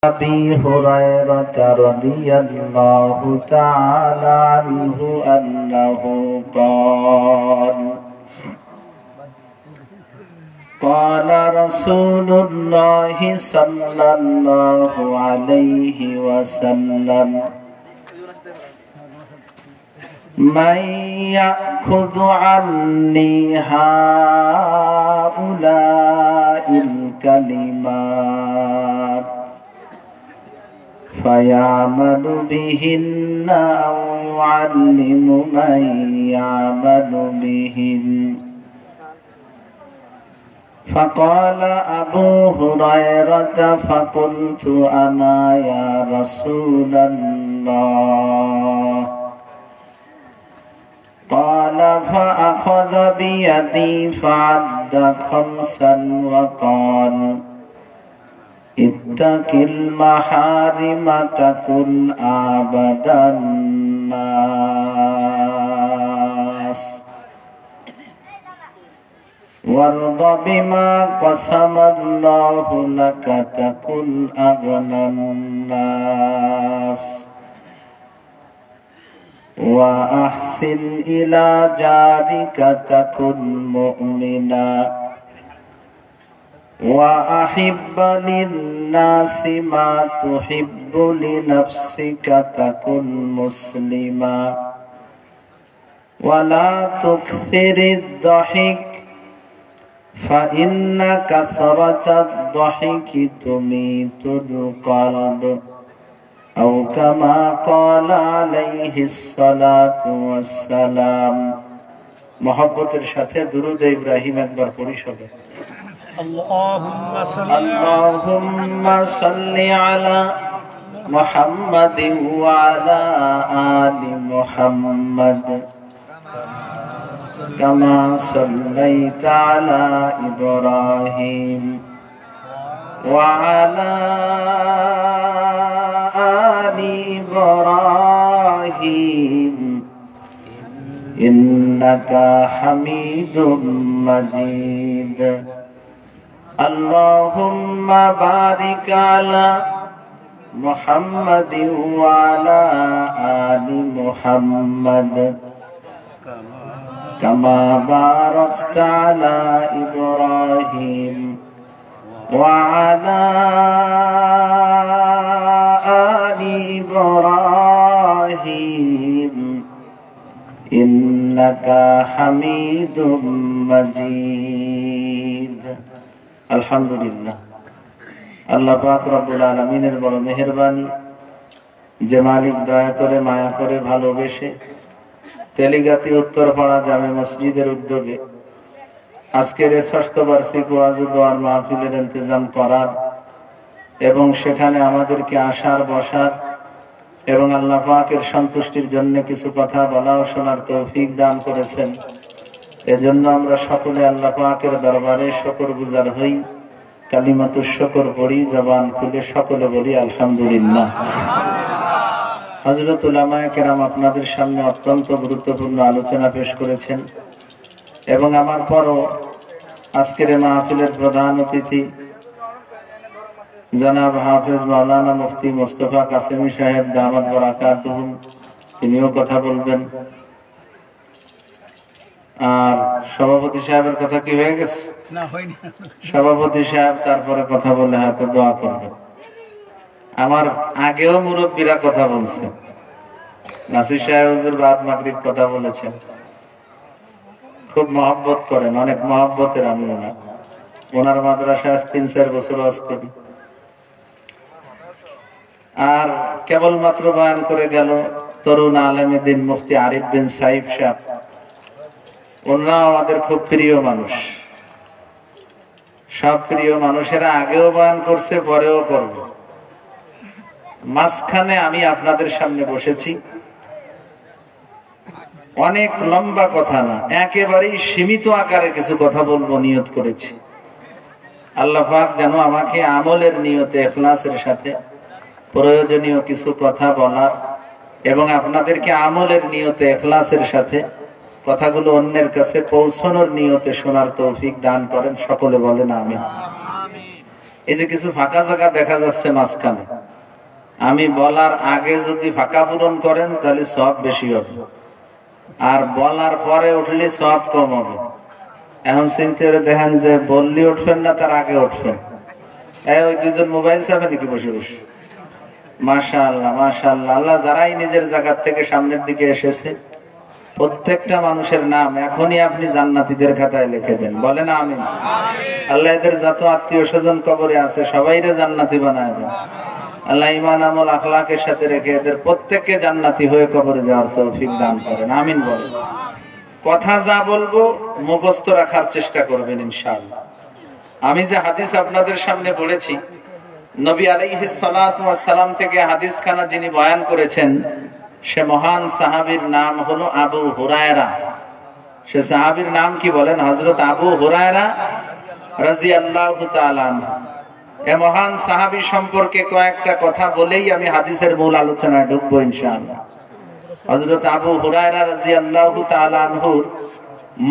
أبي هريرة رضي الله تعالى عنه أنه قال رسول الله صلى الله عليه وسلم من يأخذ عني هؤلاء الكلمات فيعمل بهن أو يعلم من يعمل بهن. فقال أبو هريرة فقلت أنا يا رسول الله. قال فأخذ بيدي فعد 5 وقال اتق المحارم تكن أعبد الناس وارض بما قسم الله لك تكن أغنى الناس وأحسن إلى جارك تكن مؤمنا وأحب للناس ما تحب لنفسك تكن مسلما ولا تكثر الضحك فإن كثرة الضحك تميت القلب أو كما قال عليه الصلاة والسلام. محبতের সাথে দুরূদ ইব্রাহিম একবার পড়ি সবাই। اللهم صل على محمد وعلى آل محمد كما صليت على إبراهيم وعلى آل إبراهيم إنك حميد مجيد. اللهم بارك على محمد وعلى آل محمد كما باركت على إبراهيم وعلى آل إبراهيم إنك حميد مجيد. আলহামদুলিল্লাহ। আল্লাহ পাক রব্বুল আলামিনের বড় মেহেরবানি যে মালিক দয়া করে মায়া করে ভালোবেসে তেলিগাতি উত্তরপাড়া জামে মসজিদের উদ্যোগে আজকের এই ষষ্ঠ বার্ষিক ওয়াজ ও দোয়ার মাহফিলের ইন্তজাম করার এবং সেখানে আমাদেরকে আসার বসার এবং আল্লাহ পাকের সন্তুষ্টির জন্য কিছু কথা বলা ও শোনার তৌফিক দান করেছেন। এজন্য আমরা সকলে আল্লাহ পাকের দরবারে শুকরগুজার হই, কালিমাতুশ শুকর পড়ি, জবান খুলে সকলে বলি আলহামদুলিল্লাহ। হযরত উলামায়ে কেরাম আপনাদের সামনে অত্যন্ত গুরুত্বপূর্ণ আলোচনা পেশ করেছেন এবং আমার পরও আজকের মাহফিলের প্রধান অতিথি জনাব হাফেজ মাওলানা মুফতি মোস্তফা কাসেমি সাহেব দামাত বারাকাতুহুম, তিনিও কথা বলবেন। আর সভাপতি সাহেবের কথা কি হয়ে গেছে? না, হয়নি। সভাপতি সাহেব তারপরে কথা বলে হয়তো দোয়া করবেন। আমার আগেও মুরব্বীরা কথা বলছে, নাসির সাহেব হুজুর বাদ মাগরিব কথা বলেছেন, খুব মহব্বত করেন, অনেক মহব্বতের আমি ওনার মাদ্রাসায় 3-4 বছর ওয়াজ করি। আর কেবলমাত্র বয়ান করে গেল তরুণ আলেমে দ্বীন মুফতি আরিফ বিন সাইফ সাহেব, ওনারা আমাদের খুব প্রিয় মানুষ। সব প্রিয় মানুষেরা আগেও বয়ান করছে, পরেও করবে। মাঝখানে আমি আপনাদের সামনে বসেছি, অনেক লম্বা কথা না, একেবারেই সীমিত আকারে কিছু কথা বলবো নিয়ত করেছি। আল্লাহ পাক যেন আমাকে আমলের নিয়তে ইখলাসের সাথে প্রয়োজনীয় কিছু কথা বলার এবং আপনাদেরকে আমলের নিয়তে ইখলাসের সাথে কথাগুলো অন্যের কাছে পৌঁছানোর নিয়তে শোনার তৌফিক দান করেন। সকলে বলেন আমিন। এই যে কিছু ফাঁকা জায়গা দেখা যাচ্ছে মাঝখানে, আমি বলার আগে যদি ফাঁকা পূরণ করেন তাহলে সব বেশি হবে, আর বলার পরে উঠলে সব কম হবে। এখন চিন্তা করে দেখেন যে বললে উঠবেন না, তার আগে উঠবেন। ওই দুজন মোবাইল চাপে নাকি বসে বসে? মাশাআল্লাহ মাশাআল্লাহ। আল্লাহ যারাই নিজের জায়গা থেকে সামনের দিকে এসেছে প্রত্যেকটা মানুষের নাম এখনই আপনি জান্নাতীদের খাতায় লিখে দেন, বলেন আমিন। আল্লাহ এদের যত আত্মীয় স্বজন কবরে আছে সবাইরে জান্নাতি বানায় দেন। আল্লাহ ঈমান আমল আখলাকের সাথে রেখে এদের প্রত্যেককে জান্নাতি হয়ে কবরে যাওয়ার তৌফিক দান করেন, আমিন বলেন। কথা যা বলবো মুখস্থ রাখার চেষ্টা করবেন ইনশাআল্লাহ। আমি যে হাদিস আপনাদের সামনে পড়েছি, নবী আলাইহিস সালাতু ওয়াস সালাম থেকে হাদিস খানা যিনি বয়ান করেছেন সে মহান সাহাবীর নাম হলো আবু হুরায়রা। সে সাহাবীর নাম কি বলেন? হযরত আবু হুরায়রা রাদিয়াল্লাহু তাআলা আনহু। এই মহান সাহাবী সম্পর্কে কয়েকটা কথা বলেই আমি হাদিসের মূল আলোচনায় ঢুকবো ইনশাআল্লাহ। হযরত আবু হুরায়রা রাদিয়াল্লাহু তাআলা আনহুর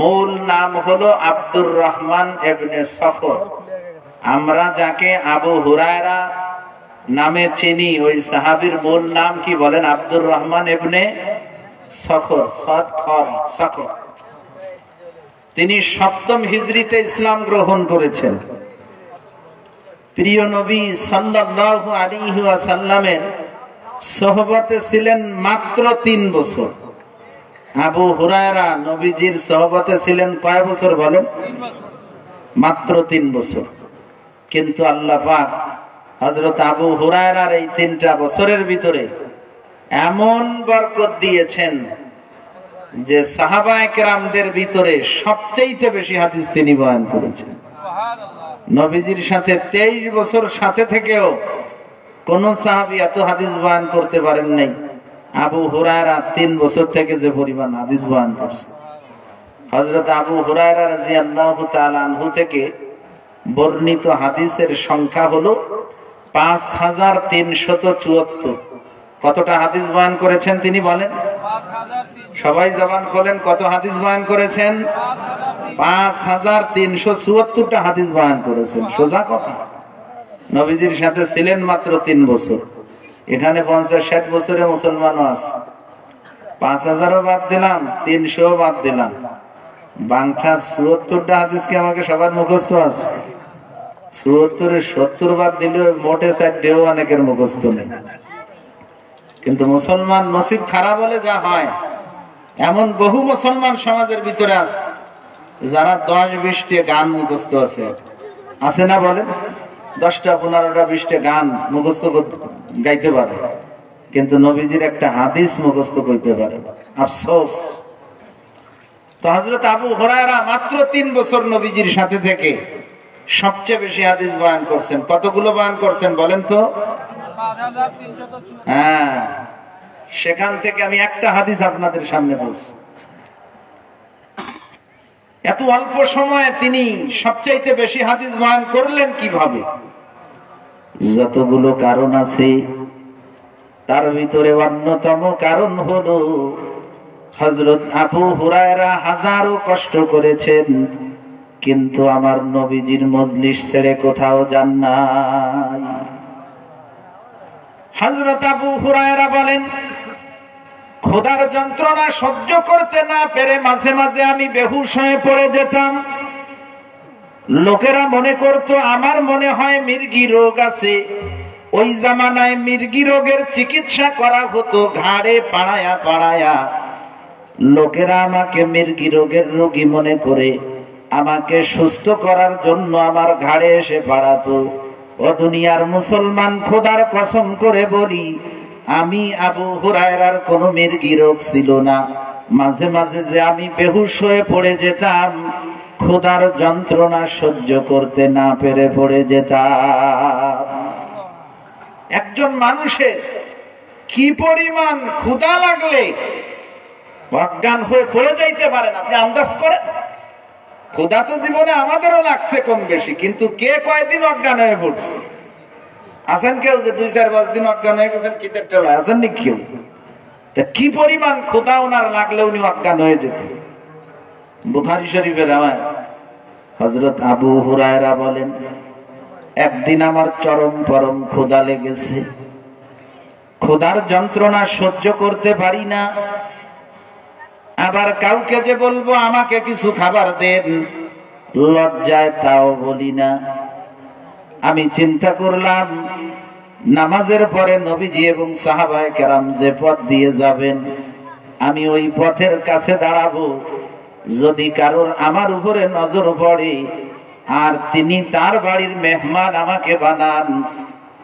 মূল নাম হলো আব্দুর রহমান ইবনে সখর। আমরা যাকে আবু হুরায়রা নামে চিনি ওই সাহাবীর মূল নাম কি বলেন? আব্দুর রহমান ইবনে সখর, সখর। তিনি 7ম হিজরিতে ইসলাম গ্রহণ করেছেন। প্রিয় নবী সাল্লাল্লাহু আলাইহি ওয়াসাল্লামের সোহবতে ছিলেন মাত্র 3 বছর। আবু হুরায়রা নবীজির সোহবতে ছিলেন কয় বছর বলেন? মাত্র 3 বছর। কিন্তু আল্লাহ পাক হযরত আবু হুরায়রার এই 3টা বছরের ভিতরে এমন বরকত দিয়েছেন যে সাহাবায়ে কেরামদের ভিতরে সবচেয়ে বেশি হাদিস তিনি বয়ান করেছেন। নবীজির সাথে 23 বছর সাথে থেকেও কোন সাহাবী এত হাদিস বয়ান করতে পারেন নাই। আবু হুরায়রা 3 বছর থেকে যে পরিমাণ হাদিস বয়ান করছে। হযরত আবু হুরায়রা রাদিয়াল্লাহু তাআলা আনহু থেকে বর্ণিত হাদিসের সংখ্যা হলো 5374। কতটা হাদিস বয়ান করেছেন তিনি বলেন? সবাই জবান খোলেন, কত হাদিস বয়ান করেছেন? 5374টা হাদিস বয়ান করেছেন। সোজা কথা। নবীজির সাথে ছিলেন মাত্র 3 বছর। এখানে 50-60 বছরে মুসলমানও আছে। 5000ও বাদ দিলাম, 300ও বাদ দিলাম, বাংলা 74টা হাদিস কি আমাকে সবার মুখস্থ আছে? 74-এ 70 বাদ দিলে মোটে 4ও অনেকের মুখস্থ নেই। কিন্তু মুসলমান নসিব খারাপ হলে যা হয়, এমন বহু মুসলমান সমাজের ভিতরে আছে যারা 10-20টা গান মুখস্থ আছে না বলেন? 10টা 15টা 20টা গান মুখস্থ গাইতে পারে, কিন্তু নবীজির একটা হাদিস মুখস্থ করতে পারে। আফসোস। তো হযরত আবু হুরায়রা মাত্র 3 বছর নবীজির সাথে থেকে সবচেয়ে বেশি হাদিস বয়ান করছেন। কতগুলো বয়ান করছেন বলেন তো? 5374। হ্যাঁ, সেখান থেকে আমি একটা হাদিস আপনাদের সামনে বলছি। এত অল্প সময়ে তিনি সবচাইতে বেশি হাদিস বয়ান করলেন কিভাবে? যতগুলো কারণ আছে তার ভিতরে অন্যতম কারণ হলো হযরত আবু হুরায়রা হাজারো কষ্ট করেছেন, কিন্তু আমার নবীজির মজলিস ছেড়ে কোথাও যান নাই। হযরত আবু হুরায়রা বলেন, ক্ষুধার যন্ত্রণা সহ্য করতে না পেরে মাঝে মাঝে আমি বেহুশ হয়ে পড়ে যেতাম। লোকেরা মনে করত আমার মনে হয় মির্গি রোগ আছে। ওই জামানায় মির্গি রোগের চিকিৎসা করা হতো ঘাড়ে পাড়ায়া পাড়ায়া। লোকেরা আমাকে মির্গি রোগের রোগী মনে করে আমাকে সুস্থ করার জন্য আমার ঘাড়ে এসে পাড়াতো। ও দুনিয়ার মুসলমান, খোদার কসম করে বলি, আমি আবু হুরায়রার কোনো মির্গি রোগ ছিল না। মাঝে মাঝে যে আমি বেহুশ হয়ে পড়ে যেতাম, খোদার যন্ত্রণা সহ্য করতে না পেরে পড়ে যেতাম। একজন মানুষের কি পরিমাণ ক্ষুধা লাগলে অজ্ঞান হয়ে পড়ে যাইতে পারেন আপনি আন্দাজ করেন? ক্ষুধা তো জীবনে আমাদেরও লাগছে কম বেশি, কিন্তু কে কয়দিন অজ্ঞান হয়ে পড়ছে? আছেন কেউ যে 2-4-5 দিন অজ্ঞান হয়ে গেছেন? কি আছেন নি কেউ? কি পরিমাণ ক্ষুধা ওনার লাগলে উনি অজ্ঞান হয়ে যেতেন। বুখারী শরীফের রাওয়ায়াত, হযরত আবু হুরায়রা বলেন, একদিন আমার চরম পরম ক্ষুধা লেগেছে। ক্ষুধার যন্ত্রণা সহ্য করতে পারি না, আবার কাউকে যে বলবো আমাকে কিছু খাবার দেন, লজ্জায় তাও বলি না। আমি চিন্তা করলাম নামাজের পরে নবীজি এবং সাহাবায়ে কেরাম যে পথ দিয়ে যাবেন, আমি ওই পথের কাছে দাঁড়াবো। যদি কারোর আমার উপরে নজর পড়ে আর তিনি তার বাড়ির মেহমান আমাকে বানান,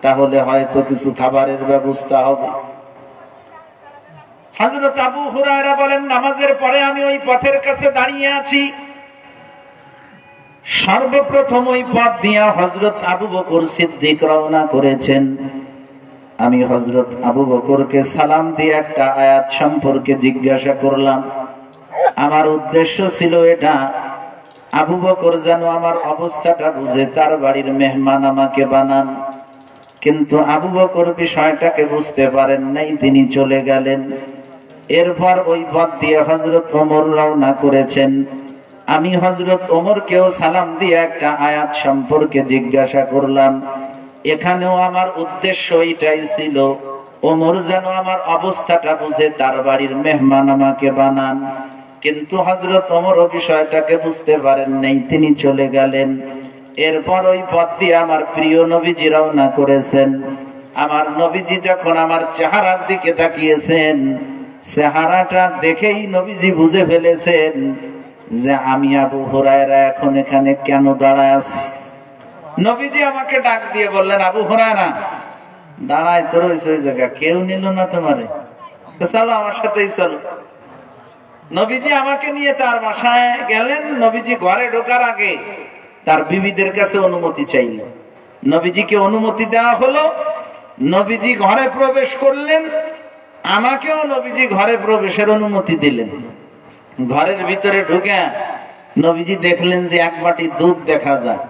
তাহলে হয়তো কিছু খাবারের ব্যবস্থা হবে। হযরত আবু হুরায়রা বলেন, নামাজের পরে আমি ওই পথের কাছে দাঁড়িয়ে আছি। সর্বপ্রথম ওই পথ দিয়ে হযরত আবু বকর সিদ্দিক রওনা করেছেন। আমি হযরত আবু বকরকে সালাম দিয়ে একটা আয়াত সম্পর্কে জিজ্ঞাসা করলাম। আমার উদ্দেশ্য ছিল এটা, আবু বকর যেন আমার অবস্থাটা বুঝে তার বাড়ির মেহমান আমাকে বানান। কিন্তু আবু বকর বিষয়টাকে বুঝতে পারেন নাই, তিনি চলে গেলেন। এরপর ওই পথ দিয়ে হযরত ওমর রওনা করেছেন। আমি হযরত ওমরকেও সালাম দিয়ে একটা আয়াত সম্পর্কে জিজ্ঞাসা করলাম। এখানেও আমার উদ্দেশ্য এটাই ছিল, ওমর যেন আমার অবস্থাটা বুঝে তার বাড়ির মেহমান আমাকে বানান। কিন্তু হযরত ওমর ওই বিষয়টাকে বুঝতে পারেন নাই, তিনি চলে গেলেন। এরপর ওই পথ দিয়ে আমার প্রিয় নবীজি রওনা করেছেন। আমার নবীজি যখন আমার চেহারার দিকে তাকিয়েছেন, চেহারাটা দেখেই নবীজি বুঝে ফেলেছেন যে আমি আবু হুরায়রা এখন এখানে কেন দাঁড়ায় আছি। নবীজি আমাকে ডাক দিয়ে বললেন, আবু হুরায়রা, দাঁড়ায় তো রয়েছে ওই জায়গা, কেউ নিল না তোমারে, চলো আমার সাথেই চলো। নবীজি আমাকে নিয়ে তার বাসায় গেলেন। নবীজি ঘরে ঢোকার আগে তার বিবিদের কাছে অনুমতি চাইলেন। নবীজিকে অনুমতি দেওয়া হলো। নবীজি ঘরে প্রবেশ করলেন, আমাকেও নবীজি ঘরে প্রবেশের অনুমতি দিলেন। ঘরের ভিতরে ঢুকে নবীজি দেখলেন যে এক বাটি দুধ দেখা যায়।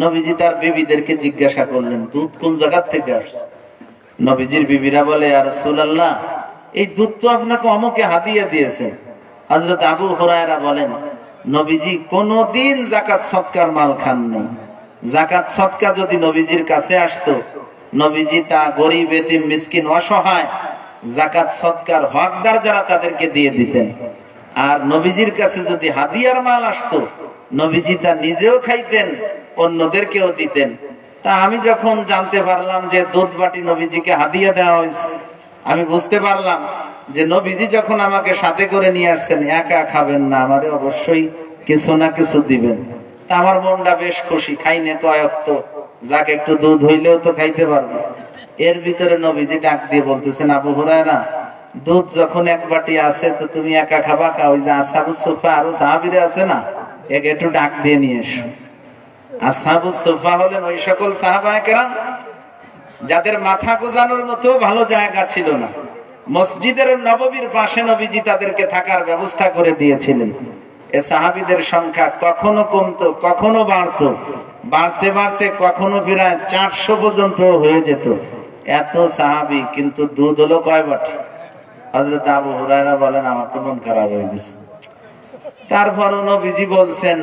নবীজি তার বিবিদেরকে জিজ্ঞাসা করলেন, দুধ কোন জায়গা থেকে আসছে? নবীজির বিবিরা বলে, ইয়া রাসূলুল্লাহ, এই দুধ তো আপনাকে অমুকে হাদিয়া দিয়েছে। হযরত আবু হুরায়রা বলেন, নবীজি কোনদিন যাকাত সদকার মাল খান নাই। যাকাত সদকা যদি নবীজির কাছে আসতো, নবীজি তা গরিব, এতিম, মিসকিন, অসহায়, যাকাত সদকার হকদার যারা তাদেরকে দিয়ে দিতেন। আর নবীজির কাছে যদি হাদিয়ার মাল আসতো, নবীজি তা নিজেও খাইতেন, অন্যদেরকেও দিতেন। তা আমি যখন জানতে পারলাম যে দুধ বাটি নবীজিকে হাদিয়া দেওয়া হয়েছে, আমি বুঝতে পারলাম যে নবীজি যখন আমাকে সাথে করে নিয়ে আসছেন, একা খাবেন না, আমারে অবশ্যই কিছু না কিছু দিবেন। তা আমার মনটা বেশ খুশি, খাইনে কয়েক তো যাকে একটু দুধ হইলেও তো খাইতে পারবো। এর ভিতরে নবীজি ডাক দিয়ে বলতেছেন, আবু হুরায়রা, দুধ যখন এক বাটি আছে তো তুমি একা খাবা কা? ওই যে আসহাবুস সুফা আরো সাহাবীরা আছে না, একে একটু ডাক দিয়ে নিয়ে এসো। আসহাবুস সুফা হলেন ওই সকল সাহাবায়ে কেরাম যাদের মাথা গোজানোর মতো ভালো জায়গা ছিল না। মসজিদের নববীর পাশে নবীজি তাদেরকে থাকার ব্যবস্থা করে দিয়েছিলেন। এ সাহাবীদের সংখ্যা কখনো কমতো, কখনো বাড়তো, বাড়তে বাড়তে কখনো প্রায় 400 পর্যন্ত হয়ে যেত। এত সাহাবী, কিন্তু দুধ হলো কয় বাটি? হযরত আবু হুরায়রা বলেন, আমার তো মন খারাপ হয়ে গেছে। তারপরও নবীজি বলছেন,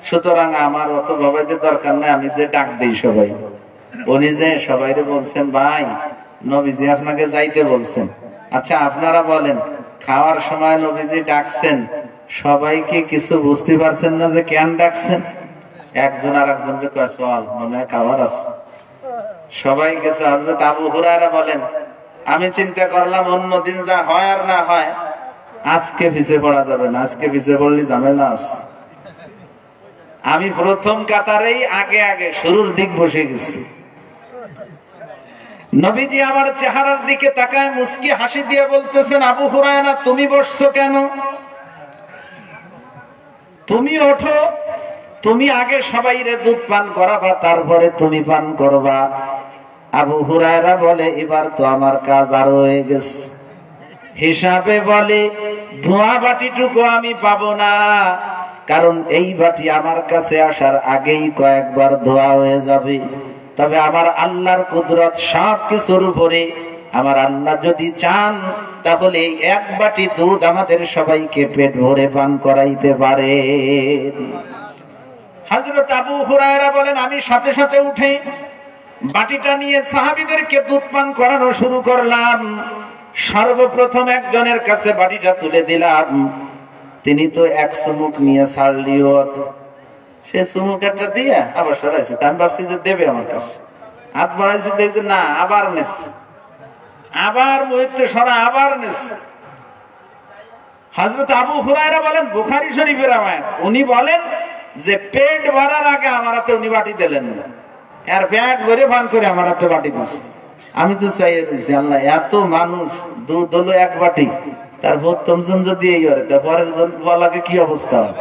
সুতরাং আমার অত ভাবাইতে দরকার নাই, আমি যে ডাক দিই সবাই। উনি যে সবাইরে বলছেন, ভাই নবীজি আপনাকে যাইতে বলছেন। আচ্ছা আপনারা বলেন, খাওয়ার সময় নবীজি ডাকছেন, সবাইকে কিছু বুঝতে পারছেন না যে কেন ডাকছেন? একজন আর একজনকে কয়, চল মনে হয় খাবার আছে। সবাই গেছে। হযরত আবু হুরায়রা বলেন, আমি চিন্তা করলাম অন্যদিন যা হয় আর না হয়, আজকে পিছে পড়া যাবে না, আজকে পিছে পড়লে ঝামেলা আছে। আমি প্রথম কাতারেই আগে আগে শুরুর দিক বসে গেছি। নবীজি আমার চেহারার দিকে তাকায় মুস্কি হাসি দিয়ে বলতেছেন, আবু হুরায়রা, তুমি বসছো কেন? তুমি ওঠো, তুমি আগে সবাইরে দুধ পান করাবা, তারপরে তুমি পান করবা। আবু হুরায়রা বলে, এবার তো আমার কাজ আরো হয়ে গেছে। হিসাবে বলে, ধোয়া বাটিটুকু আমি পাবো না, কারণ এই বাটি আমার কাছে আসার আগেই কয়েকবার ধোয়া হয়ে যাবে। তবে আমার আল্লাহর কুদরত সব কিছুর উপরে, আমার আল্লাহ যদি চান তাহলে এক বাটি দুধ আমাদের সবাইকে পেট ভরে পান করাইতে পারে। হযরত আবু হুরায়রা বলেন, আমি সাথে সাথে উঠে বাটিটা নিয়ে সাহাবীদেরকে দুধ পান করানো শুরু করলাম। সর্বপ্রথম একজনের কাছে বাটিটা তুলে দিলাম। তিনি তো এক চুমুক নিয়ে ছাড়লিও, সে চুমুক একটা দিয়ে আবার সরাইছে। আমি ভাবছি যে দেবে আমার কাছে, হাত বাড়াইছে, দেখতে না আবার নেস, আবার মুহূর্তে সরা আবার নেস। হযরত আবু হুরায়রা বলেন, বুখারী শরীফের রাওয়ায়াত, উনি বলেন যে পেট ভরার আগে আমার হাতে উনি বাটি দিলেন না, আর পেট ভরে পান করে আমার হাতে বাটি দিয়েছে। আমি তো চাই আল্লাহ, এত মানুষ দুধ হলো এক বাটি, তার প্রথম জন যদি এই করে তা পরের জন বলাকে কি অবস্থা হবে?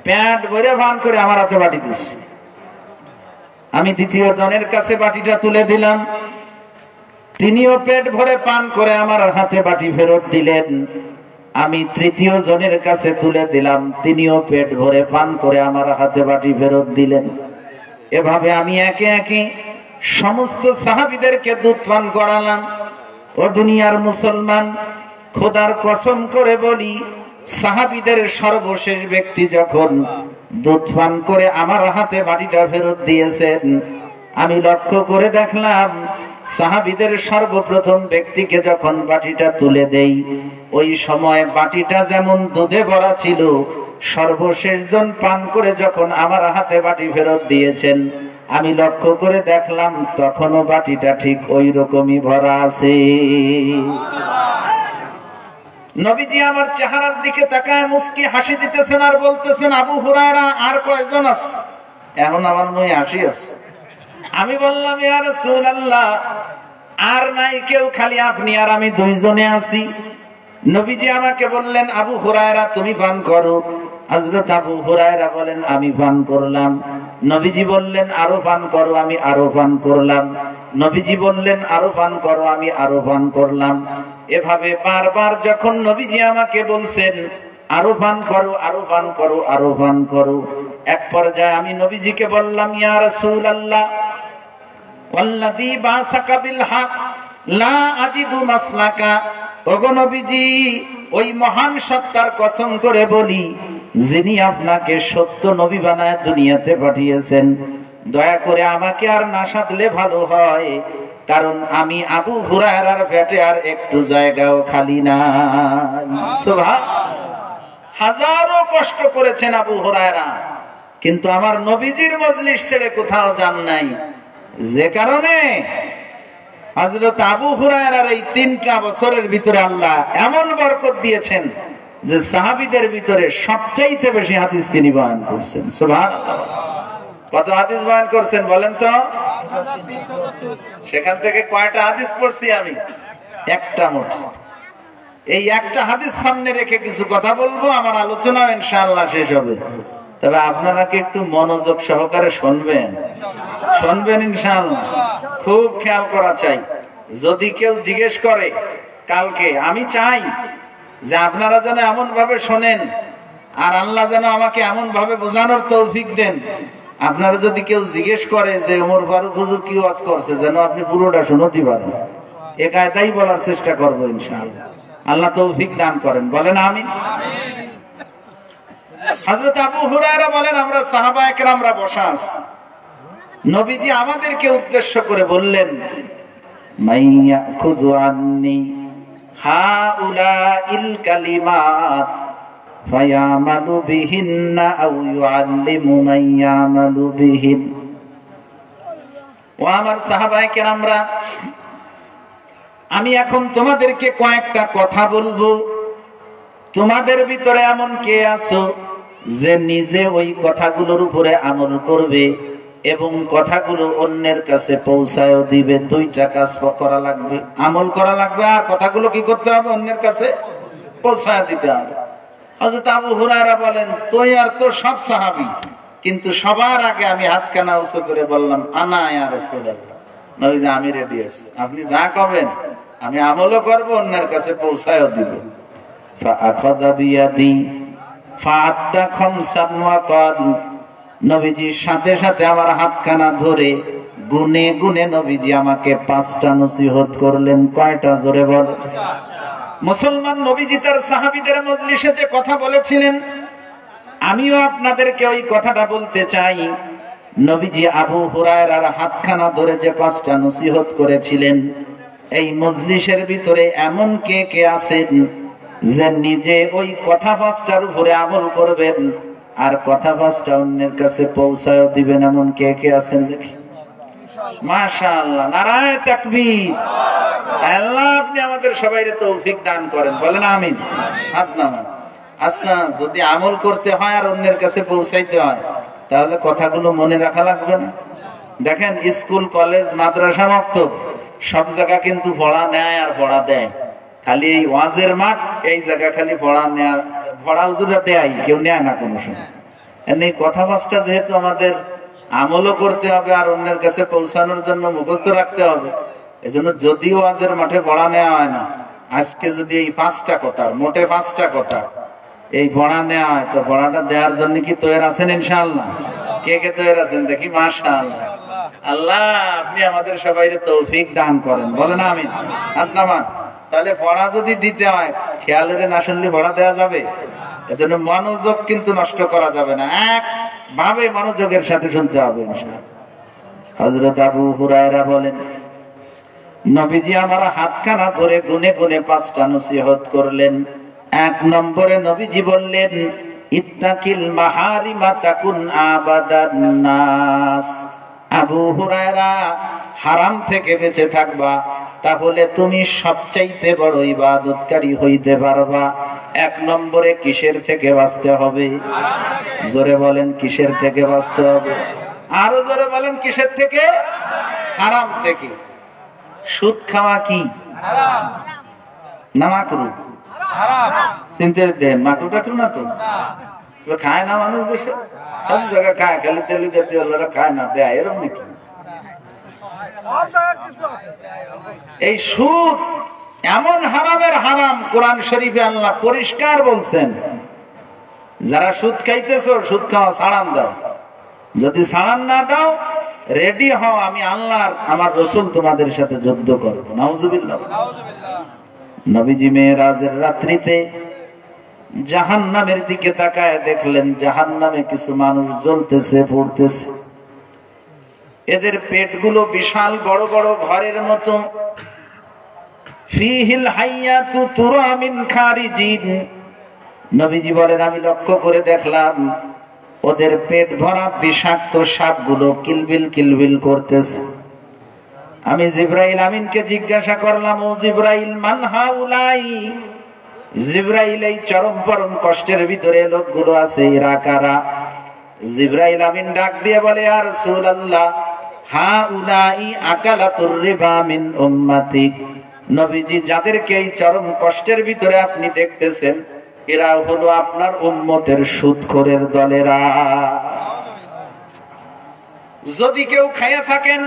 পেট ভরে পান করে আমার হাতে বাটি দিয়েছে। আমি দ্বিতীয় জনের কাছে বাটিটা তুলে দিলাম, তিনিও পেট ভরে পান করে আমার হাতে বাটি ফেরত দিলেন। আমি তৃতীয় জনের কাছে তুলে দিলাম, তিনিও পেট ভরে পান করে আমার হাতে বাটি ফেরত দিলেন। এভাবে আমি একে একে সমস্ত সাহাবীদেরকে দুধ পান করালাম। ও দুনিয়ার মুসলমান, খোদার কসম করে বলি, সাহাবীদের সর্বশেষ ব্যক্তি যখন দুধ পান করে আমার হাতে বাটিটা ফেরত দিয়েছেন, আমি লক্ষ্য করে দেখলাম সাহাবীদের সর্বপ্রথম ব্যক্তিকে যখন বাটিটা তুলে দেই, ওই সময় বাটিটা যেমন দুধে ভরা ছিল, সর্বশেষ জন পান করে যখন আমার হাতে বাটি ফেরত দিয়েছেন, আমি লক্ষ্য করে দেখলাম তখনও বাটিটা ঠিক ওই রকমই ভরা আছে। নবীজি আমার চেহারার দিকে তাকায় মুস্কি হাসি দিতেছেন আর বলতেছেন, আবু হুরায়রা আর কয়জন আছে? এখন আমার মুখে হাসি আছে। আমি বললাম, ইয়া রাসূলুল্লাহ, আর নাই কেউ, খালি আপনি আর আমি দুইজনে আছি। নবীজি আমাকে বললেন, আবু হুরায়রা তুমি পান করো। হযরত আবু হুরায়রা বলেন, আমি পান করলাম। নবীজি বললেন, আরো পান করো। আমি আরো পান করলাম। নবীজি বললেন, আরো পান করো। আমি আরো পান করলাম। এভাবে বারবার যখন নবীজি আমাকে বলছেন আরো পান করো, আরো পান করো, আরো পান করো, এক পর্যায়ে আমি নবীজিকে বললাম, ইয়া রাসূলুল্লাহ, ওয়াল্লাযী বাসাকা বিল হক লা আজিদু মাসলাকা। ওগো নবীজি, ওই মহান সত্তার কসম করে বলি, যিনি আপনাকে সত্য নবী বানায় দুনিয়াতে পাঠিয়েছেন, দয়া করে আমাকে আর না সাধলে ভালো হয়, কারণ আমি আবু হুরায়রার পেটে আর একটু জায়গাও খালি না। সুবহানাল্লাহ। হাজারো কষ্ট করেছেন আবু হুরায়রা, কিন্তু আমার নবীজির মজলিস ছেড়ে কোথাও যান নাই, যে কারণে হযরত আবু হুরায়রার এই 3টা বছরের ভিতরে আল্লাহ এমন বরকত দিয়েছেন যে সাহাবীদের ভিতরে সবচাইতে বেশি হাদিস তিনি বয়ান করছেন। সুবহানাল্লাহ। কত হাদিস বয়ান করছেন বলেন তো? সেখান থেকে কয়টা হাদিস পড়ছি আমি? একটা মোট। এই একটা হাদিস সামনে রেখে কিছু কথা বলবো, আমার আলোচনা ইনশাআল্লাহ শেষ হবে। তবে আপনারা কি একটু মনোযোগ সহকারে শুনবেন? শুনবেন ইনশাআল্লাহ। খুব খেয়াল করা চাই। যদি কেউ জিজ্ঞেস করে কালকে, আমি চাই যে আপনারা যেন এমন ভাবে শোনেন, আর আল্লাহ যেন আমাকে এমন ভাবে বোঝানোর তৌফিক দেন, আপনারা যদি কেউ জিজ্ঞেস করে যে ওমর ফারুক হুজুর কি ওয়াজ করছে, যেন আপনি পুরোটা শুনতে পারেন। এ কায়দাই বলার চেষ্টা করবো ইনশাআল্লাহ। আল্লাহ তৌফিক দান করেন, বলেন আমিন। হযরত আবু হুরায়রা বলেন, আমরা সাহাবায়ে কেরামরা বসা আছি, নবীজি আমাদেরকে উদ্দেশ্য করে বললেন, মাইয়া খুযু আন্নি হাউলাইল কালিমাত ফায়ামালু বিহিন্না আও ইউআল্লিমু মান ইয়ামালু বিহিন। ও আমার সাহাবায়ে কেরামরা, আমি এখন তোমাদেরকে কয়েকটা কথা বলবো। তোমাদের ভিতরে এমন কে আছো যে নিজে ওই কথাগুলোর উপরে আমল করবে এবং কথাগুলো অন্যের কাছে পৌঁছায়ও দিবে? 2টা কাজ করা লাগবে, আমল করা লাগবে, আর কথাগুলো কি করতে হবে? অন্যের কাছে পৌঁছায় দিতে হবে। হযরত আবু হুরায়রা বলেন, তুই আর তো সব সাহাবী, কিন্তু সবার আগে আমি হাত কানা উঁচু করে বললাম, আনা ইয়া রাসূলুল্লাহ, নবীজি আমি রেডি আছি, আপনি যা কবেন আমি আমলও করব, অন্যের কাছে পৌঁছায়ও দিব। ফাআখাযা বিয়াদি ফাআদ্দা খামসান ওয়া ক্বাল, নবীজির সাথে সাথে আমার হাতখানা ধরে গুনে গুনে নবীজি আমাকে 5টা নসিহত করলেন। কয়টা? জোরে বল। মুসলমান, নবীজি তার সাহাবীদের মজলিসে যে কথা বলেছিলেন, আমিও আপনাদেরকে ওই কথাটা বলতে চাই। নবীজি আবু হুরায়রার হাতখানা ধরে যে 5টা নসিহত করেছিলেন, এই মজলিসের ভিতরে এমন কে কে আছেন যে নিজে ওই কথা 5টার উপরে আমল করবেন আর কথা 5টা অন্যের কাছে পৌঁছায় দিবেন? এমন কে কে আছেন দেখি? মাশাআল্লাহ, নারায়ে তাকবীর। আল্লাহ আপনি আমাদের সবাইকে তৌফিক দান করেন, বলেন আমিন। হাত নামান। আচ্ছা, যদি আমল করতে হয় আর অন্যের কাছে পৌঁছাইতে হয়, তাহলে কথাগুলো মনে রাখা লাগবে না? দেখেন, স্কুল কলেজ মাদ্রাসা মক্তব সব জায়গা কিন্তু পড়া নেয় আর পড়া দেয়। খালি এই ওয়াজের মাঠ, এই জায়গা খালি পড়া নেয়, পড়া হুজুরা দেয়, কেউ নেয় না কোনো সময়। এমনি কথা 5টা যেহেতু আমাদের আমলও করতে হবে আর অন্যের কাছে পৌঁছানোর জন্য মুখস্থ রাখতে হবে, এজন্য যদিও ওয়াজের মাঠে পড়া নেওয়া হয় না, আজকে যদি এই 5টা কথা, মোটে 5টা কথা এই পড়া নেওয়া হয়, তো পড়াটা দেওয়ার জন্য কি তৈরি আছেন ইনশাআল্লাহ? কে কে তৈরি আছেন দেখি? মাশাআল্লাহ। আল্লাহ আপনি আমাদের সবাইকে তৌফিক দান করেন, বলেন আমিন। হাত নামান। তাহলে পড়া যদি দিতে হয়, খেয়ালের না শুনলে পড়া দেওয়া যাবে? এজন্য মনোযোগ কিন্তু নষ্ট করা যাবে না, একভাবে মনোযোগের সাথে শুনতে হবে ইনশাআল্লাহ। হযরত আবু হুরায়রা বলেন, নবীজি আমার হাতখানা ধরে গুনে গুনে 5টা নসিহত করলেন। 1 নম্বরে নবীজি বললেন, ইত্তাকিল মাহারিমা তাকুন আবাদান নাস। আবু হুরায়রা, হারাম থেকে বেঁচে থাকবা, তাহলে তুমি সবচাইতে বড় ইবাদতকারী হইতে পারবা। 1 নম্বরে কিসের থেকে বাঁচতে হবে? জোরে বলেন, কিসের থেকে বাঁচতে হবে? আরো জোরে বলেন, কিসের থেকে? হারাম থেকে। সুদ খাওয়া কি হারাম না মাকরু? চিনতে দেন, মাকরু টাকরু না তো? খায় না মানুষ দেশে, সব জায়গায় খায়, খালি তেলি জাতীয় খায় না, দেয় এরকম নাকি? এই সুদ এমন হারামের হারাম, কোরআন শরীফে আল্লাহ পরিষ্কার বলছেন, যারা সুদ খাইতেছো সুদ খাওয়া ছাড়ান দাও। যদি ছাড়ান না দাও, রেডি হও, আমি আল্লাহ আমার রাসূল তোমাদের সাথে যুদ্ধ করব। নাউজুবিল্লাহ। নবীজি মেরাজের রাত্রিতে জাহান্নামের দিকে তাকায় দেখলেন, জাহান্নামে কিছু মানুষ জ্বলতেছে, পড়তেছে। এদের পেটগুলো বিশাল বড় বড় ঘরের মতো। ফিহিল হাইয়াতু তুরা মিন খারিজিন। নবীজি বলেন, আমি লক্ষ্য করে দেখলাম ওদের পেট ভরা বিষাক্ত সাপগুলো কিলবিল কিলবিল করতেছে। আমি জিবরাইল আমিনকে জিজ্ঞাসা করলাম, ও জিবরাইল, মান হাউলাই? জিবরাইল, এই চরম পরম কষ্টের ভিতরে লোকগুলো আছে, এরা কারা? জিবরাইল আমিন ডাক দিয়ে বলে, ইয়া রাসূলুল্লাহ, হাউলাই আকালাতুর রিবা মিন উম্মতি। নবীজি, যাদেরকে এই চরম কষ্টের ভিতরে আপনি দেখতেছেন, এরা হলো আপনার উম্মতের সুদখোরের দলেরা। যদি কেউ খাইয়া থাকেন,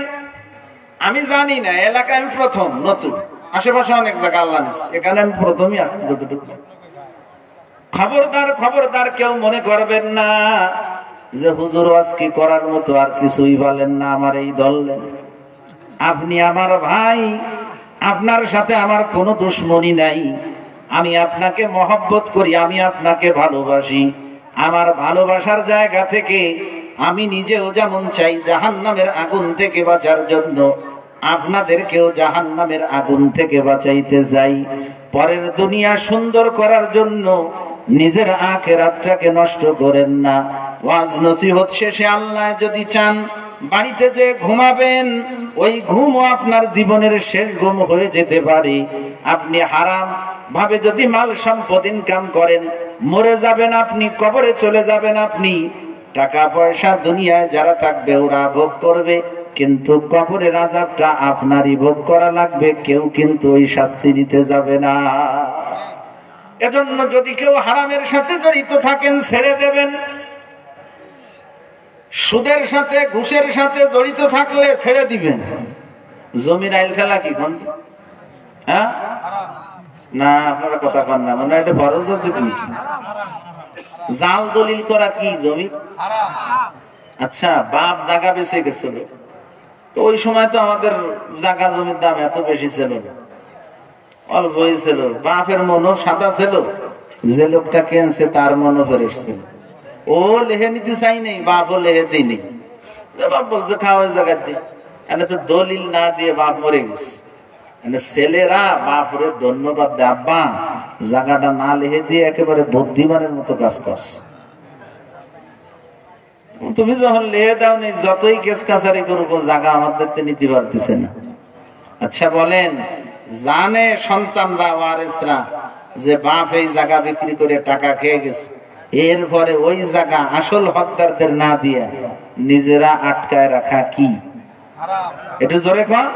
আমি জানি না, এলাকায় আমি প্রথম, নতুন, আশেপাশে অনেক জায়গা আল্লাহ নিচ্ছে, এখানে আমি প্রথমই আসছি যতটুকু। খবরদার খবরদার, কেউ মনে করবেন না যে হুজুর আজকে করার মতো আর কিছুই বলেন না, আমার এই দলেন। আপনি আমার ভাই, আপনার সাথে আমার কোনো দুশ্মনী নাই। আমি আপনাকে মহব্বত করি, আমি আপনাকে ভালোবাসি। আমার ভালোবাসার জায়গা থেকে আমি নিজেও যেমন চাই জাহান্নামের আগুন থেকে বাঁচার জন্য, আপনাদেরকেও জাহান্নামের আগুন থেকে বাঁচাইতে যাই। পরের দুনিয়া সুন্দর করার জন্য নিজের আখিরাতটাকে নষ্ট করেন না। ওয়াজ নসিহত শেষে আল্লাহ যদি চান বাড়িতে যে ঘুমাবেন, ওই ঘুমও আপনার জীবনের শেষ ঘুম হয়ে যেতে পারে। আপনি হারাম ভাবে যদি মাল সম্পদ ইনকাম করেন, মরে যাবেন আপনি, কবরে চলে যাবেন আপনি। টাকা পয়সা দুনিয়ায় যারা থাকবে ওরা ভোগ করবে, কিন্তু কবরের আযাবটা আপনারই ভোগ করা লাগবে, কেউ কিন্তু ওই শাস্তি দিতে যাবে না। এজন্য যদি কেউ হারামের সাথে জড়িত থাকেন, ছেড়ে দেবেন। সুদের সাথে ঘুষের সাথে জড়িত থাকলে ছেড়ে দিবেন। জমির আইল ঠেলা কি কোন? হ্যাঁ না, আপনারা কথা কন না, মানে এটা ফরজ আছে কি? জাল দলিল করা কি জমি? আচ্ছা, বাপ জায়গা বেঁচে গেছিল, তো ওই সময় তো আমাদের জায়গা জমির দাম এত বেশি ছিল, অল্পই ছিল। বাপের মনও সাদা ছিল, যে লোকটা কিনছে তার মনও ফেরেশ ছিল। ও লেহে নিতে চাই নেই, বাপও লেহে দিই নেই। বাপ বলছে খাওয়া ওই জায়গা দিয়ে, এনে তো দলিল না দিয়ে বাপ মরে গেছে। ছেলেরা বাপরে ধন্যবাদ দেয়, আব্বা জায়গাটা না লিখে দিয়ে একেবারে বুদ্ধিমানের মতো কাজ করছে। তুমি যখন লিখে দাও নি, যতই কেস কাছারি করুক জায়গা আমাদের নিতে পারতেছে না। আচ্ছা বলেন, জানে সন্তানরা ওয়ারিসরা যে বাপ এই জায়গা বিক্রি করে টাকা খেয়ে গেছে, এরপরে ওই জায়গা আসল হকদারদের না দিয়ে নিজেরা আটকায় রাখা কি একটু জোরে কন?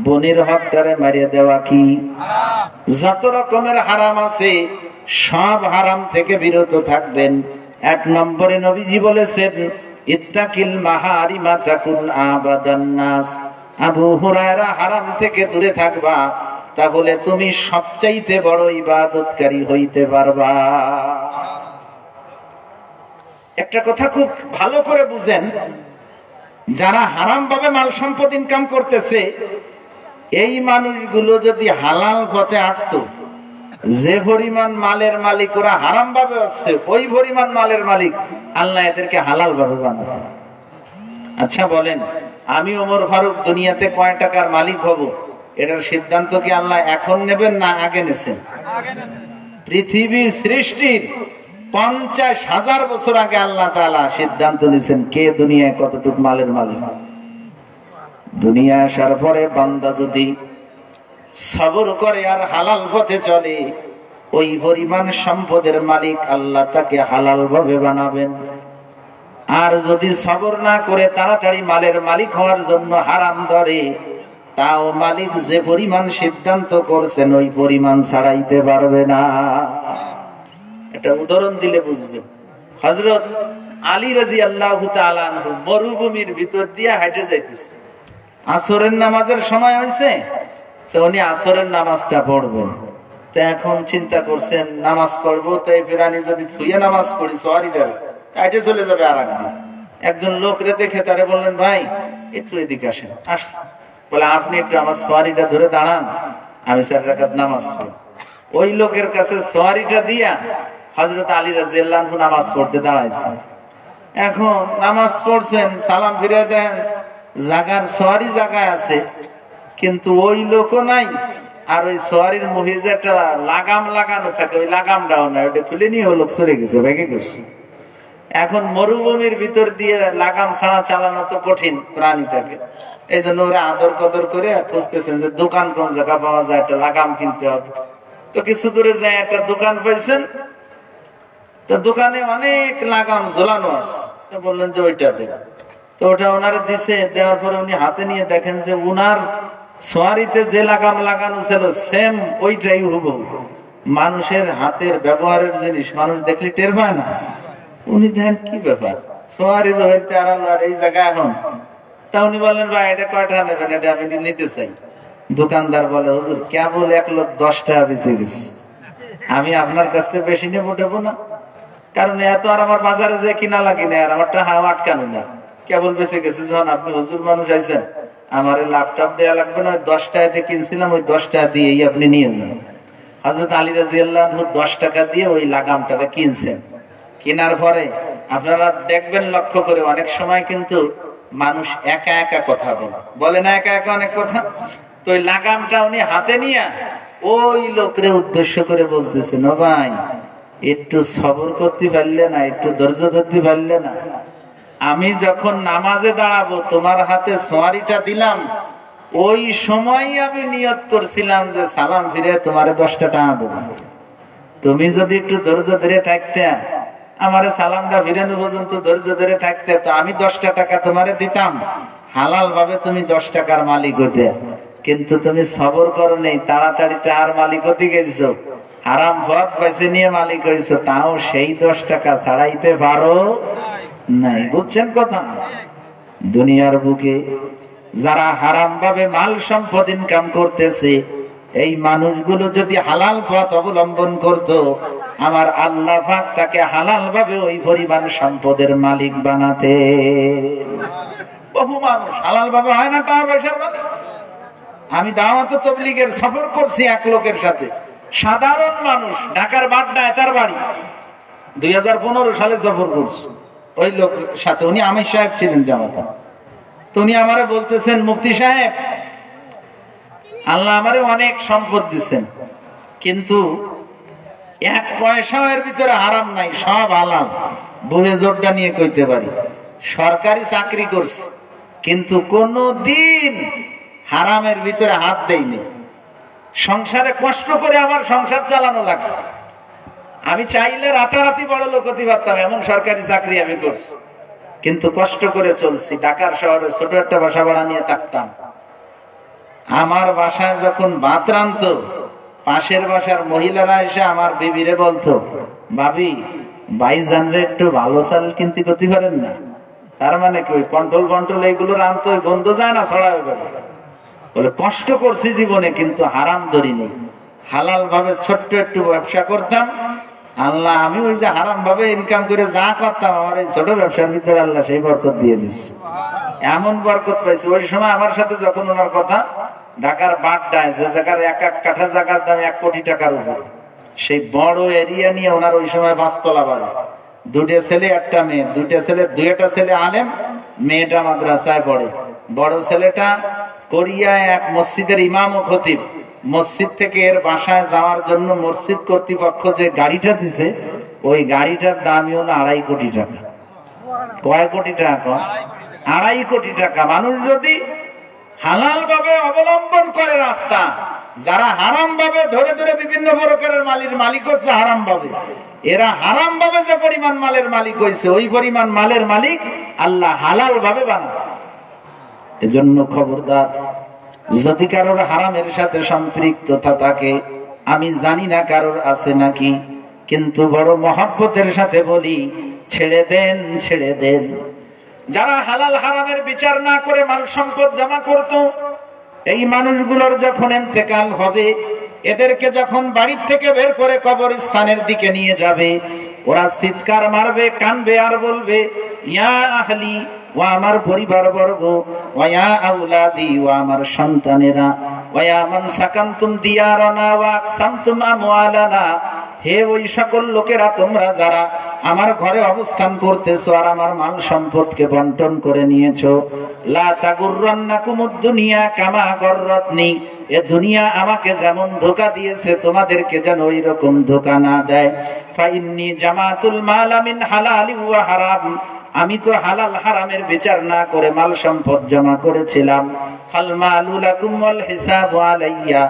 বোনের হকদারে মারিয়ে দেওয়া কি? যত রকমের হারাম আছে সব হারাম থেকে বিরত থাকবেন। 1 নম্বরে নবীজি বলেছেন, ইত্তাকিল মাহারিমা তাকুন আবাদান নাস। আবু হুরায়রা, হারাম থেকে দূরে থাকবা, তাহলে তুমি সবচাইতে বড় ইবাদতকারী হইতে পারবা। একটা কথা খুব ভালো করে বুঝেন, যারা হারাম ভাবে মাল সম্পদ ইনকাম করতেছে, এই মানুষগুলো যদি হালাল পথে হাঁটতো, যে পরিমাণ মালের মালিক ওরা হারাম ভাবে আসছে, ওই পরিমাণ মালের মালিক আল্লাহ এদেরকে হালাল ভাবে বানাতো। আচ্ছা বলেন, আমি ওমর ফারুক দুনিয়াতে কয় টাকার মালিক হব, এটার সিদ্ধান্ত কি আল্লাহ এখন নেবেন না আগে নেছেন? পৃথিবীর সৃষ্টির 50,000 বছর আগে আল্লাহ তাআলা সিদ্ধান্ত নিয়েছেন কে দুনিয়ায় কতটুকু মালের মালিক। দুনিয়া আসার পরে বান্দা যদি সবর করে আর হালাল পথে চলে, ওই পরিমাণ সম্পদের মালিক আল্লাহ তাকে হালাল ভাবে বানাবেন। আর যদি সবর না করে তাড়াতাড়ি মালের মালিক হওয়ার জন্য হারাম ধরে, তাও মালিক যে পরিমাণ সিদ্ধান্ত করছেন ওই পরিমাণ ছাড়াইতে পারবে না। একটা উদাহরণ দিলে বুঝবেন। হযরত আলী রাদিয়াল্লাহু তাআলা আনহু মরুভূমির ভিতর দিয়ে হেঁটে যাইতেছে, আসরের নামাজের সময় হয়েছে, তো উনি আসরের নামাজটা পড়বেন। তো এখন চিন্তা করছেন নামাজ পড়বো, তো এই ফেরানি যদি থুয়ে নামাজ পড়ি সওয়ারিটার হেঁটে চলে যাবে আর একজন লোকরে দেখে তারে বললেন, ভাই একটু এদিকে আসেন। আসছে, বলে আপনি একটু আমার সওয়ারিটা ধরে দাঁড়ান, আমি 4 রাকাত নামাজ পড়ি। ওই লোকের কাছে সওয়ারিটা দিয়া হযরত আলী রাদিয়াল্লাহু আনহু নামাজ পড়তে দাঁড়াইছেন। এখন নামাজ পড়ছেন, সালাম ফিরে দেন, জাগার সওয়ারি জায়গায় আছে, কিন্তু ওই লোকও নাই, আর ওই সওয়ারির মহিজাটা লাগাম লাগানো থাকে, ওই লাগামটাও নাই, ওটা খুলে নিয়ে ও লোক চলে গেছে, ভেঙে গেছে। এখন মরুভূমির ভিতর দিয়ে লাগাম ছাড়া চালানো তো কঠিন প্রাণীটাকে, এই জন্য ওরা আদর কদর করে খুঁজতেছেন যে দোকান কোন জায়গা পাওয়া যায়, একটা লাগাম কিনতে হবে। তো কিছু দূরে যায় একটা দোকান পাইছেন, তো দোকানে অনেক লাগাম ঝোলানো আছে, তো বললেন যে ওইটা দেন। তো ওটা ওনার দিছে, দেওয়ার পরে উনি হাতে নিয়ে দেখেন যে উনার সোয়ারিতে যে লাগাম লাগানো ছিল সেম ওইটাই হুবহু। মানুষের হাতের ব্যবহারের জিনিস মানুষ দেখলে টের পায় না। উনি দেখেন কি ব্যাপার, সোয়ারির হইতে আর এই জায়গায় এখন। তা উনি বললেন, ভাই এটা কয়টা নেবেন, এটা আমি নিতে চাই। দোকানদার বলে, হুজুর কেবল 1 লক্ষ 10 টাকা বেঁচে গেছে, আমি আপনার কাছ থেকে বেশি নেবো না, কারণ এত আর আমার বাজারে যে কিনা লাগে না, আর আমারটা হাওয়া আটকানো না, কেবল বেঁচে গেছে। যখন আপনি হুজুর মানুষ আইছেন, আমার ল্যাপটপ দেওয়া লাগবে না, 10 টাকাতে কিনছিলাম, ওই 10 টাকা দিয়েই আপনি নিয়ে যান। হযরত আলী রাদিয়াল্লাহু আনহু 10 টাকা দিয়ে ওই লাগামটাকে কিনছেন। কেনার পরে আপনারা দেখবেন, লক্ষ্য করে, অনেক সময় কিন্তু মানুষ একা একা কথা বলে না, একা একা অনেক কথা। তো ওই লাগামটা উনি হাতে নিয়ে ওই লোকরে উদ্দেশ্য করে বলতেছেন, ও ভাই একটু সবর করতে পারলে না, একটু ধৈর্য ধরতে পারলে না, আমি যখন নামাজে দাঁড়াবো তোমার হাতে সোয়ারিটা দিলাম, ওই সময় আমি নিয়ত করছিলাম যে সালাম ফিরে তোমারে 10 টাকা দেবো। তুমি যদি একটু ধৈর্য ধরে থাকতে, আমারে সালামটা ফিরানো পর্যন্ত ধৈর্য ধরে থাকতে, তো আমি 10 টাকা তোমারে দিতাম, হালাল ভাবে তুমি 10 টাকার মালিক হতে। কিন্তু তুমি সবর করো নেই, তাড়াতাড়ি টাকার মালিক হতে গেছো, হারাম পথ বেছে নিয়ে মালিক হয়েছো, তাও সেই 10 টাকা ছাড়াইতে পারো নাই। বুঝছেন কথা? দুনিয়ার বুকে যারা হারাম ভাবে মাল সম্পদ ইনকাম করতেছে, এই মানুষগুলো যদি হালাল পথ অবলম্বন করত, আমার আল্লাহ পাক তাকে হালাল ভাবে ওই পরিমাণ সম্পদের মালিক বানাতে। বহু মানুষ হালাল ভাবে হয় না টাকা পয়সার মালিক। আমি দাওয়াত তাবলীগের সফর করছি 1 লোকের সাথে, সাধারণ মানুষ, ঢাকার বাড্ডায় তার বাড়ি, 2015 সালে সফর করছি। ওই লোক সাথে, উনি আমির সাহেব ছিলেন জামাতা। তো উনি আমারে বলতেছেন, মুফতি সাহেব, আল্লাহ আমারে অনেক সম্পদ দিচ্ছেন, কিন্তু এক পয়সাও এর ভিতরে হারাম নাই, সব হালাল। বুয়ে জোরটা নিয়ে কইতে পারি, সরকারি চাকরি করছি কিন্তু কোনদিন হারামের ভিতরে হাত দেয়নি। সংসারে কষ্ট করে আমার সংসার চালানো লাগছে। আমি চাইলে রাতারাতি বড় লোক হতে পারতাম, এমন সরকারি চাকরি আমি করছি, কিন্তু কষ্ট করে চলছি। ঢাকার শহরে ছোট একটা বাসা ভাড়া নিয়ে থাকতাম। আমার বাসায় যখন ভাত রাঁধতো, পাশের বাসার মহিলারা এসে আমার বিবিরে বলতো, ভাবি ভাইজানরে একটু ভালো চাল কিনতে করতে পারেন না? তার মানে কি ওই কন্ট্রোল এইগুলো রাঁধতো, গন্ধ যায় না, ছড়া হয়ে গেল। বলে কষ্ট করছি জীবনে, কিন্তু হারাম ধরিনি, হালাল ভাবে ছোট্ট একটু ব্যবসা করতাম। আল্লাহ আমি ওই যে হারাম ভাবে ইনকাম করে যা করতাম, আমার এই ছোট ব্যবসার ভিতরে আল্লাহ সেই বরকত দিয়ে দিচ্ছে। এমন বরকত পাইছি। ওই সময় আমার সাথে যখন ওনার কথা, ঢাকার বাড্ডায় যে জায়গার এক কাঠা জায়গার দাম 1 কোটি টাকার উপর, সেই বড় এরিয়া নিয়ে ওনার ওই সময় 5 তলা বাড়ি, 2টে ছেলে 1টা মেয়ে, 2টা ছেলে আলেম, মেয়েটা মাদ্রাসায় পড়ে। বড় ছেলেটা কোরিয়ায় এক মসজিদের ইমাম ও খতিব। মসজিদ থেকে এর বাসায় যাওয়ার জন্য মসজিদ কর্তৃপক্ষ যে গাড়িটা দিছে, ওই গাড়িটার দামই হলো 2.5 কোটি টাকা। কয় কোটি টাকা? 2.5 কোটি টাকা। মানুষ যদি হালাল ভাবে অবলম্বন করে রাস্তা, যারা হারাম ভাবে ধরে ধরে বিভিন্ন প্রকারের মালিক হচ্ছে হারাম ভাবে, এরা হারাম ভাবে যে পরিমাণ মালের মালিক হয়েছে, ওই পরিমাণ মালের মালিক আল্লাহ হালাল ভাবে বানায়। এজন্য খবরদার, যদি কারোর হারামের সাথে সম্পৃক্ততা থাকে, আমি জানি না কারোর আছে নাকি, কিন্তু বড় মহব্বতের সাথে বলি, ছেড়ে দেন, ছেড়ে দেন। যারা হালাল হারামের বিচার না করে মাল সম্পদ জমা করত, এই মানুষগুলোর যখন ইন্তেকাল হবে, এদেরকে যখন বাড়ির থেকে বের করে কবরস্থানের দিকে নিয়ে যাবে, ওরা চিৎকার মারবে, কানবে আর বলবে, ইয়া আহলি, ও আমার পরিবার বর্গ, ওয়া আউলাদি, ও আমার সন্তানেরা, ওয়া মান সাকানতুম দিয়ারানা ওয়া আকসামতুম আমওয়ালানা, হে ওই সকল লোকেরা তোমরা যারা আমার ঘরে অবস্থান করতেছো আর আমার মাল সম্পদকে বন্টন করে নিয়েছো, লা তাগুররান্নাকুমুদ দুনিয়া কামা গররাতনি, এ দুনিয়া আমাকে যেমন ধোঁকা দিয়েছে তোমাদেরকে যেন ওই রকম ধোঁকা না দেয়। ফাইন্নি জামাতুল মালা মিন হালালি ওয়া হারাম, আমি তো হালাল হারামের বিচার না করে মাল সম্পদ জমা করেছিলাম। ফাল মালু লাকুম ওয়াল হিসাবু আলাইয়া,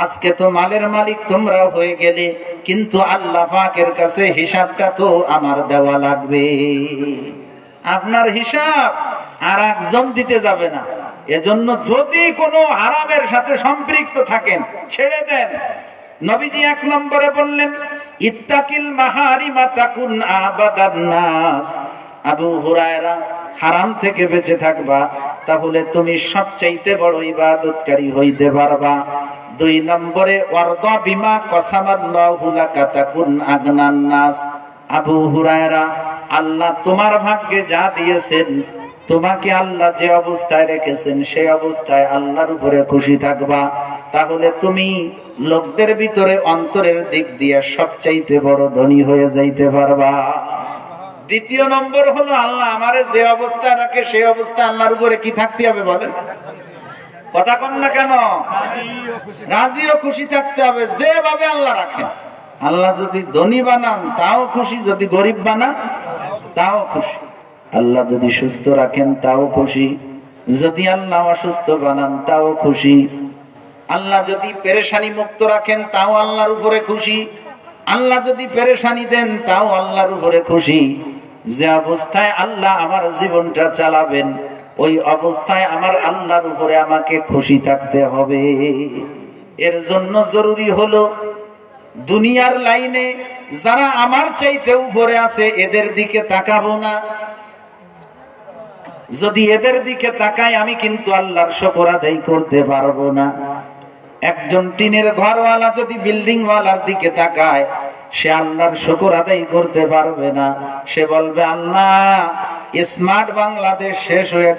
আজকে তো মালের মালিক তোমরা হয়ে গেলে, কিন্তু আল্লাহ পাকের কাছে হিসাবটা তো আমার দেওয়া লাগবে। আপনার হিসাব আর একজন দিতে যাবে না। এজন্য যদি কোনো হারামের সাথে সম্পৃক্ত থাকেন, ছেড়ে দেন। নবীজি 1 নম্বরে বললেন, ইত্তাকিল মাহারিমা তাকুন আবাদান নাস। আবু হুরায়রা, হারাম থেকে বেঁচে থাকবা, তাহলে তুমি সবচাইতে বড় ইবাদতকারী হইতে পারবা। 2 নম্বরে, ওয়ারদা বিমা কসামাল্লাহু লাকা তাকুন আগনান নাস। আবু হুরায়রা, আল্লাহ তোমার ভাগ্যে যা দিয়েছেন, তোমাকে আল্লাহ যে অবস্থায় রেখেছেন, সেই অবস্থায় আল্লাহর উপরে খুশি থাকবা, তাহলে তুমি লোকদের ভিতরে অন্তরের দিক দিয়ে সবচাইতে বড় ধনী হয়ে যাইতে পারবা। 2 নম্বর হলো, আল্লাহ আমারে যে অবস্থায় রাখে, সেই অবস্থায় আল্লাহর উপরে কি থাকতে হবে বলেন? কথা কন না কেন? রাজি ও খুশি থাকতে হবে যেভাবে আল্লাহ রাখেন। আল্লাহ যদি ধনী বানান তাও খুশি, যদি গরিব বানান তাও খুশি। আল্লাহ যদি সুস্থ রাখেন তাও খুশি, যদি আল্লাহ অসুস্থ বানান তাও খুশি। আল্লাহ যদি পেরেশানি মুক্ত রাখেন তাও আল্লাহর উপরে খুশি, আল্লাহ যদি পেরেশানি দেন তাও আল্লাহর উপরে খুশি। যে অবস্থায় আল্লাহ আমার জীবনটা চালাবেন, ওই অবস্থায় আমার আল্লাহর উপরে আমাকে খুশি থাকতে হবে। এর জন্য জরুরি হলো, দুনিয়ার লাইনে যারা আমার চাইতে উপরে আছে, এদের দিকে তাকাবো না। যদি এদের দিকে তাকাই, আমি কিন্তু আল্লাহর শুকর আদায় করতে পারবো না। একজন টিনের ঘরওয়ালা যদি বিল্ডিং ওয়ালার দিকে তাকায়, সে আল্লাহর শুকর আদায় করতে পারবে না। সে বলবে, আল্লাহ, স্মার্ট বাংলাদেশ শেষ হয়ে